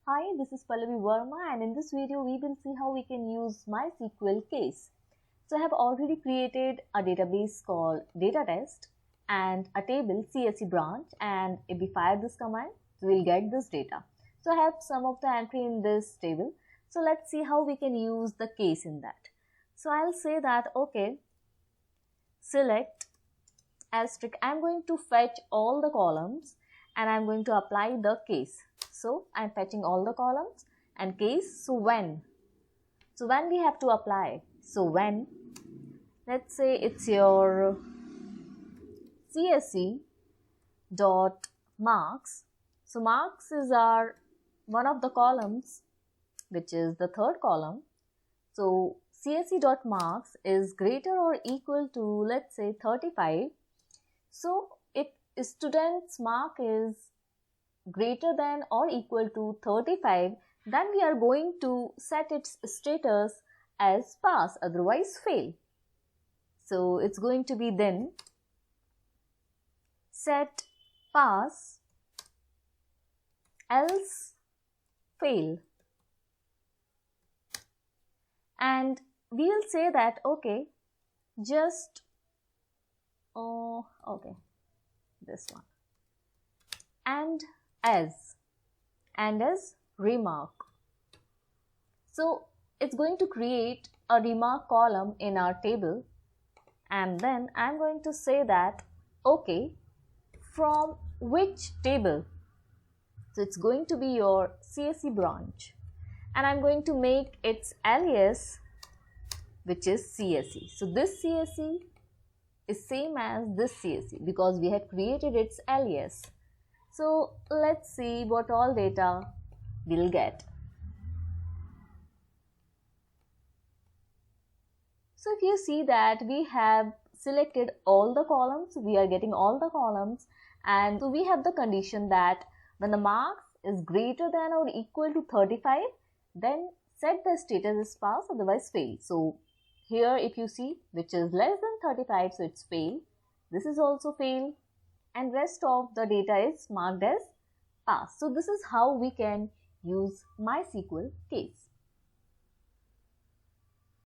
Hi, this is Pallavi Verma, and in this video we will see how we can use MySQL case. So I have already created a database called data test and a table CSE branch, and if we fire this command, we will get this data. So I have some of the entry in this table. So let's see how we can use the case in that. So I'll say that okay, select asterisk. I'm going to fetch all the columns and I'm going to apply the case. So I'm fetching all the columns and case. So when we have to apply. So when, let's say it's your CSE dot marks. So marks is our one of the columns, which is the third column. So CSE dot marks is greater or equal to, let's say, 35. So if student's mark is greater than or equal to 35, then we are going to set its status as pass, otherwise fail. So it's going to be then set pass, else fail. And we'll say that okay, just this one, and as remark. So it's going to create a remark column in our table, and then I'm going to say that okay, from which table. So it's going to be your CSE branch, and I'm going to make its alias, which is CSE. So this CSE is same as this CSE because we had created its alias. So let's see what all data we'll get. So if you see that we have selected all the columns, we are getting all the columns, and so we have the condition that when the marks is greater than or equal to 35, then set the status as pass, otherwise fail. So here if you see, which is less than 35, so it's fail. This is also fail, and rest of the data is marked as pass. So this is how we can use MySQL case.